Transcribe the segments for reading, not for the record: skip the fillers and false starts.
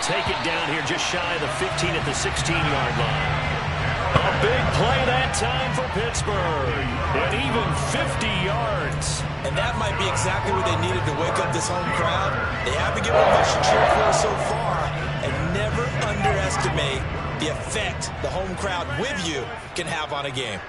they'll take it down here just shy of the 15 at the 16-yard line. A big play that time for Pittsburgh. And even 50 yards. And that might be exactly what they needed to wake up this home crowd. They haven't given them much to cheer for so far. And never underestimate the effect the home crowd with you can have on a game.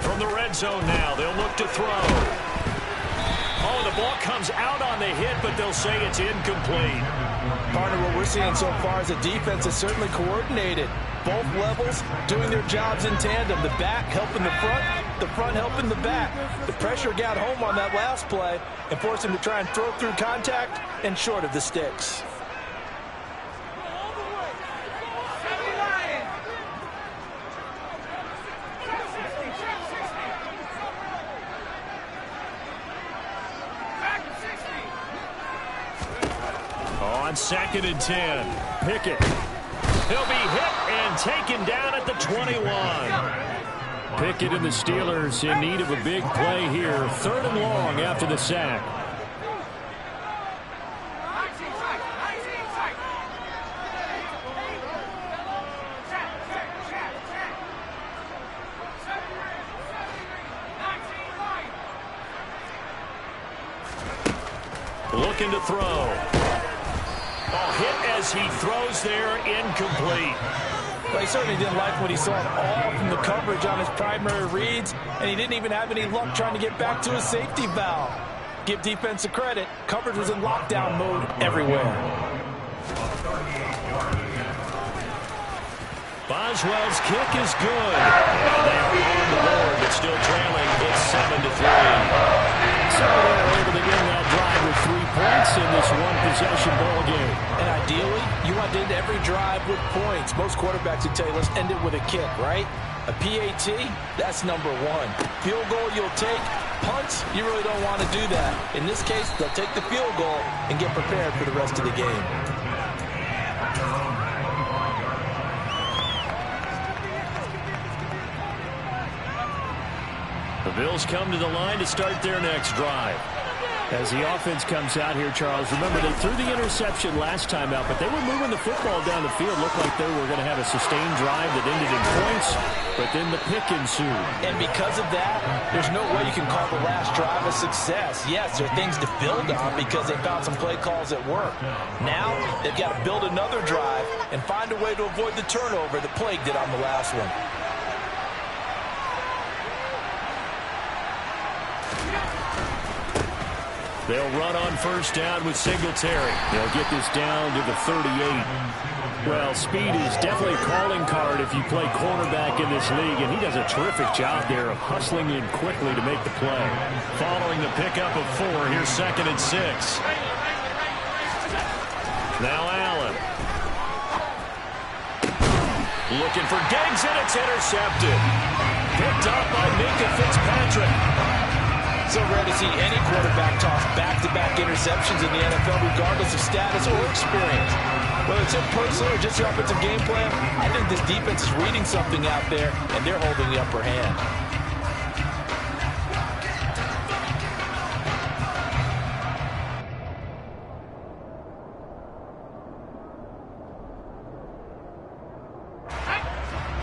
From the red zone now, they'll look to throw. Oh, the ball comes out on the hit, but they'll say it's incomplete. Partner, what we're seeing so far is the defense is certainly coordinated. Both levels doing their jobs in tandem. The back helping the front helping the back. The pressure got home on that last play and forced him to try and throw through contact and short of the sticks. On 2nd and 10, Pickett. He'll be hit and taken down at the 21. Pickett and the Steelers in need of a big play here. 3rd and long after the sack. Looking to throw. Hit as he throws there, incomplete. Well, he certainly didn't like what he saw all from the coverage on his primary reads, and he didn't even have any luck trying to get back to his safety valve. Give defense a credit. Coverage was in lockdown mode everywhere. Boswell's kick is good. And they are on the board, but still trailing. It's 7-3. So they're able to end that drive with 3 points in this one-possession ball game. And ideally, you want to end every drive with points. Most quarterbacks would tell you, let's end it with a kick, right? A PAT, that's number 1. Field goal you'll take. Punts, you really don't want to do that. In this case, they'll take the field goal and get prepared for the rest of the game. The Bills come to the line to start their next drive. As the offense comes out here, Charles, remember they threw the interception last time out, but they were moving the football down the field. Looked like they were going to have a sustained drive that ended in points, but then the pick ensued. And because of that, there's no way you can call the last drive a success. Yes, there are things to build on because they found some play calls that work. Now, they've got to build another drive and find a way to avoid the turnover that plagued it on the last one. They'll run on first down with Singletary. They'll get this down to the 38. Well, speed is definitely a calling card if you play cornerback in this league, and he does a terrific job there of hustling in quickly to make the play. Following the pickup of 4, here's 2nd and 6. Now Allen. Looking for Diggs, and it's intercepted. Picked up by Minka Fitzpatrick. So rare to see any quarterback toss back-to-back interceptions in the NFL, regardless of status or experience. Whether it's personal or just your offensive game plan, I think this defense is reading something out there, and they're holding the upper hand.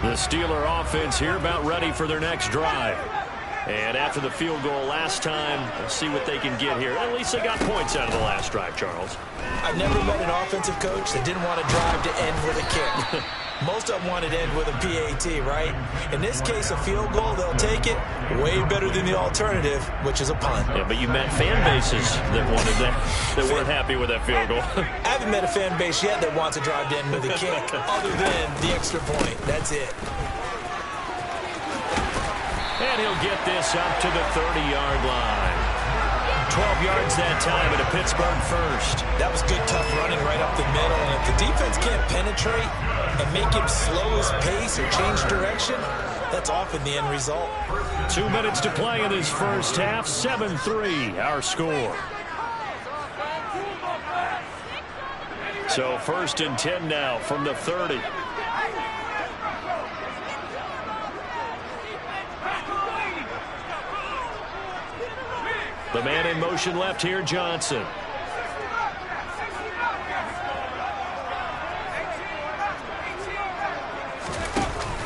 The Steeler offense here about ready for their next drive. And after the field goal last time, let's see what they can get here. At least they got points out of the last drive, Charles. I've never met an offensive coach that didn't want a drive to end with a kick. Most of them wanted to end with a PAT, right? In this case, a field goal, they'll take it. Way better than the alternative, which is a punt. Yeah, but you met fan bases that wanted that, that weren't happy with that field goal. I haven't met a fan base yet that wants a drive to end with a kick, other than the extra point. That's it. And he'll get this up to the 30-yard line. 12 yards that time at a Pittsburgh first. That was good, tough running right up the middle. And if the defense can't penetrate and make him slow his pace or change direction, that's often the end result. 2 minutes to play in this first half. 7-3, our score. So 1st and 10 now from the 30. The man in motion left here, Johnson.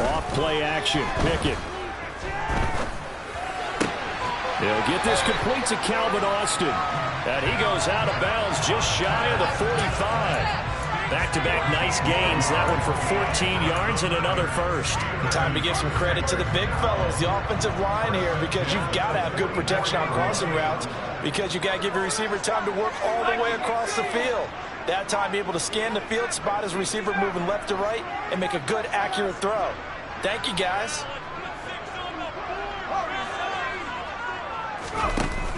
Off play action, Pickett. He'll get this complete to Calvin Austin. And he goes out of bounds just shy of the 45. Back-to-back nice gains. That one for 14 yards and another first. Time to give some credit to the big fellows, the offensive line here, because you've got to have good protection on crossing routes, because you've got to give your receiver time to work all the way across the field. That time, be able to scan the field, spot his receiver moving left to right, and make a good, accurate throw. Thank you, guys.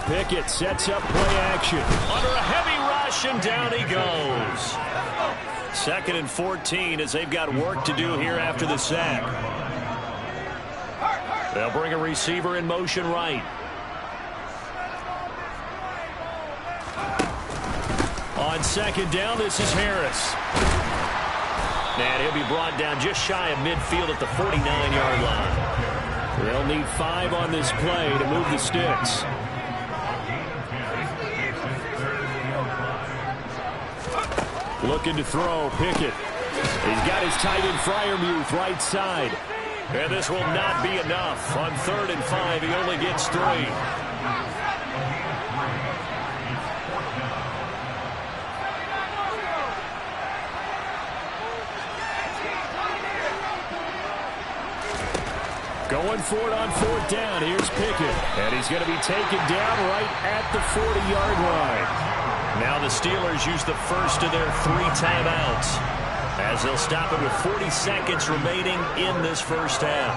Pickett sets up play action. Under a heavy rush, and down he goes. 2nd and 14 as they've got work to do here after the sack. They'll bring a receiver in motion right. On 2nd down, this is Harris. And he'll be brought down just shy of midfield at the 49-yard line. They'll need 5 on this play to move the sticks. Looking to throw, Pickett. He's got his tight end Freiermuth right side. And this will not be enough. On 3rd and 5, he only gets 3. Going for it on 4th down. Here's Pickett. And he's going to be taken down right at the 40-yard line. Now the Steelers use the first of their 3 timeouts as they'll stop it with 40 seconds remaining in this first half.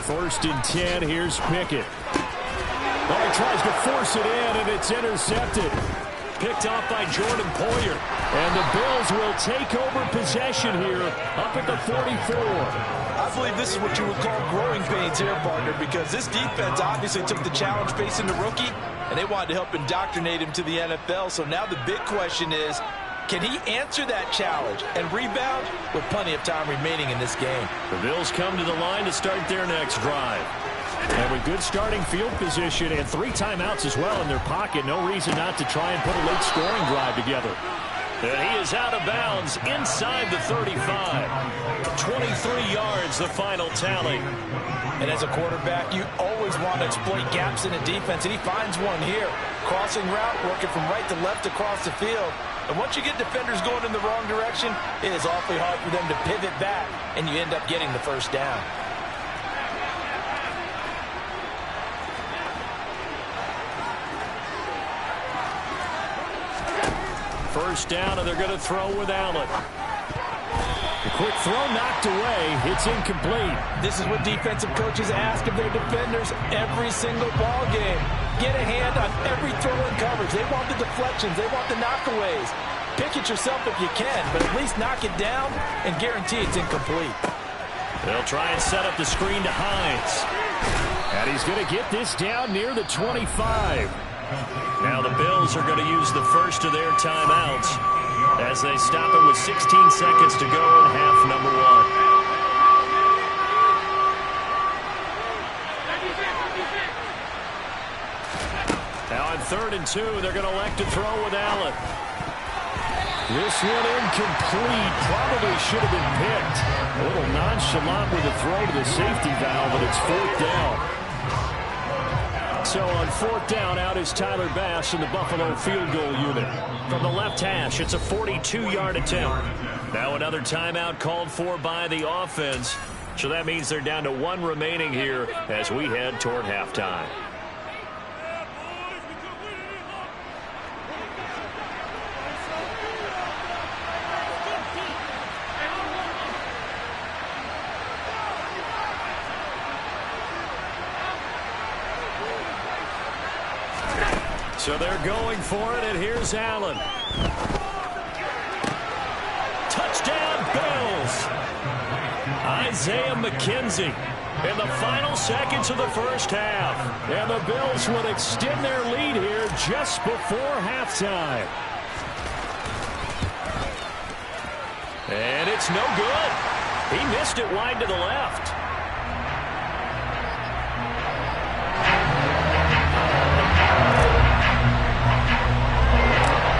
First and 10, here's Pickett. Oh, he tries to force it in, and it's intercepted. Picked off by Jordan Poyer. And the Bills will take over possession here up at the 44. I believe this is what you would call growing pains here, partner, because this defense obviously took the challenge facing the rookie, and they wanted to help indoctrinate him to the NFL. So now the big question is, can he answer that challenge and rebound with plenty of time remaining in this game? The Bills come to the line to start their next drive. And with good starting field position and 3 timeouts as well in their pocket, no reason not to try and put a late scoring drive together. And he is out of bounds inside the 35. 23 yards, the final tally. And as a quarterback, you always want to exploit gaps in the defense, and he finds one here. Crossing route, working from right to left across the field. And once you get defenders going in the wrong direction, it is awfully hard for them to pivot back, and you end up getting the first down. First down, and they're going to throw with Allen. The quick throw knocked away. It's incomplete. This is what defensive coaches ask of their defenders every single ball game. Get a hand on every throw and coverage. They want the deflections. They want the knockaways. Pick it yourself if you can, but at least knock it down and guarantee it's incomplete. They'll try and set up the screen to Hines. And he's going to get this down near the 25. Now the Bills are going to use the first of their timeouts as they stop it with 16 seconds to go in half number 1. Now on 3rd and 2, they're going to elect to throw with Allen. This one incomplete. Probably should have been picked. A little nonchalant with a throw to the safety valve, but it's 4th down. So on 4th down, out is Tyler Bass in the Buffalo field goal unit. From the left hash, it's a 42-yard attempt. Now another timeout called for by the offense. So that means they're down to 1 remaining here as we head toward halftime. So they're going for it, and here's Allen. Touchdown, Bills! Isaiah McKenzie in the final seconds of the first half. And the Bills would extend their lead here just before halftime. And it's no good. He missed it wide to the left.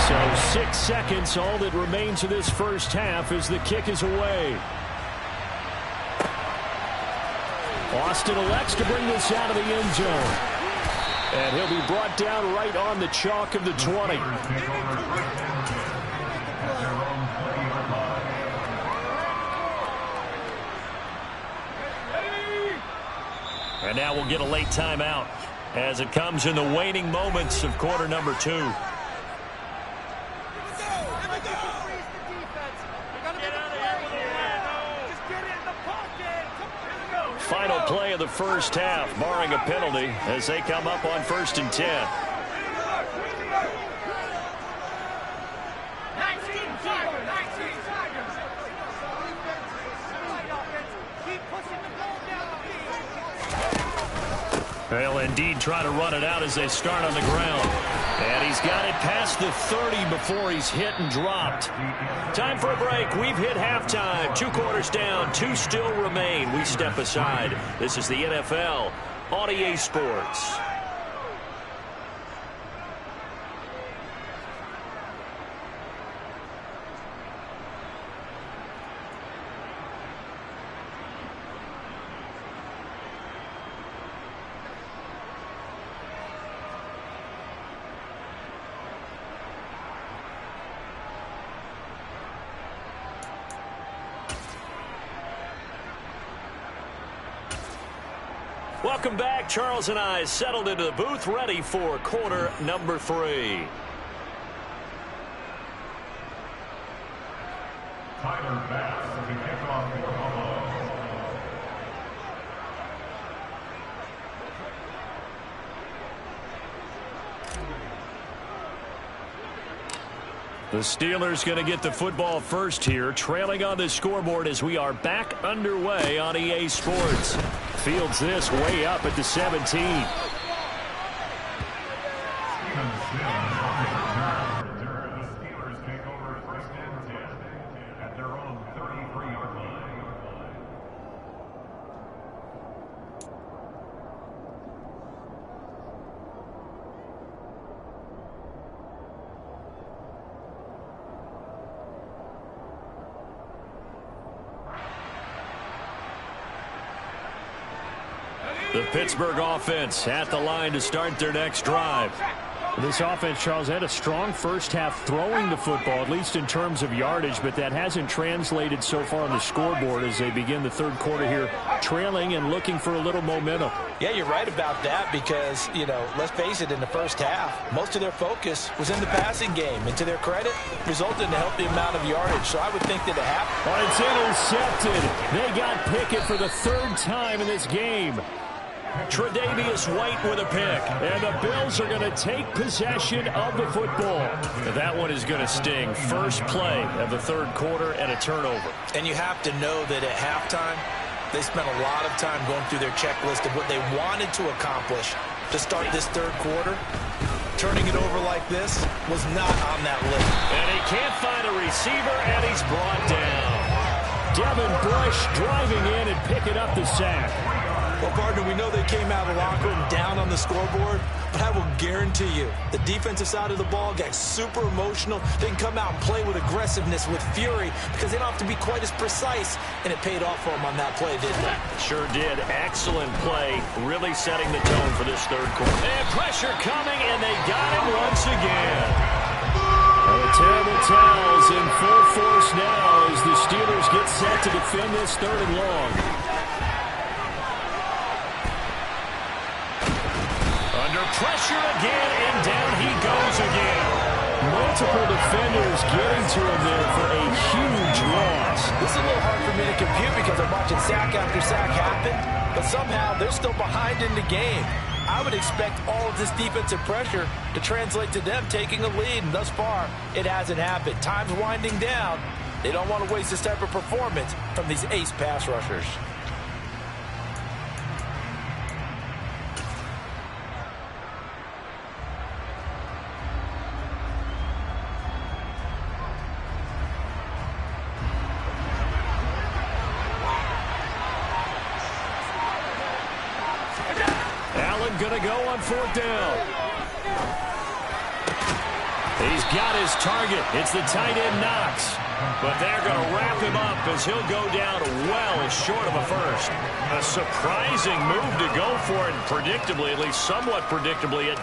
So 6 seconds, all that remains of this first half as the kick is away. Austin elects to bring this out of the end zone. And he'll be brought down right on the chalk of the 20. And now we'll get a late timeout as it comes in the waning moments of quarter number 2. Final play of the first half, barring a penalty, as they come up on 1st and 10. They'll indeed try to run it out as they start on the ground. And he's got it past the 30 before he's hit and dropped. Time for a break. We've hit halftime. 2 quarters down. 2 still remain. We step aside. This is the NFL on EA Sports. Welcome back. Charles and I settled into the booth, ready for quarter number 3. Tyler Bass to kick off for Buffalo. The Steelers going to get the football first here, trailing on the scoreboard as we are back underway on EA Sports. Fields this way up at the 17. The Pittsburgh offense at the line to start their next drive. This offense, Charles, had a strong first half throwing the football, at least in terms of yardage, but that hasn't translated so far on the scoreboard as they begin the third quarter here, trailing and looking for a little momentum. Yeah, you're right about that because, you know, let's face it, in the first half, most of their focus was in the passing game. And to their credit, resulted in a healthy amount of yardage. So I would think that it happened. Oh, it's intercepted. They got Pickett for the 3rd time in this game. Tre'Davious White with a pick. And the Bills are going to take possession of the football. That one is going to sting. First play of the 3rd quarter and a turnover. And you have to know that at halftime, they spent a lot of time going through their checklist of what they wanted to accomplish to start this 3rd quarter. Turning it over like this was not on that list. And he can't find a receiver, and he's brought down. Devin Bush driving in and picking up the sack. Well, partner, we know they came out of the locker room down on the scoreboard, but I will guarantee you the defensive side of the ball got super emotional. They can come out and play with aggressiveness, with fury, because they don't have to be quite as precise, and it paid off for them on that play, didn't it? Sure did. Excellent play, really setting the tone for this 3rd quarter. And pressure coming, and they got him once again. The terrible towels in full force now as the Steelers get set to defend this 3rd and long. Pressure again, and down he goes again. Multiple defenders getting to him there for a huge loss. This is a little hard for me to compute because I'm watching sack after sack happen, but somehow they're still behind in the game. I would expect all of this defensive pressure to translate to them taking a lead, and thus far, it hasn't happened. Time's winding down, They don't want to waste this type of performance from these ace pass rushers. Allen going to go on 4th down. He's got his target. It's the tight end Knox. But they're going to wrap him up as he'll go down well short of a first. A surprising move to go for it, predictably, at least somewhat predictably,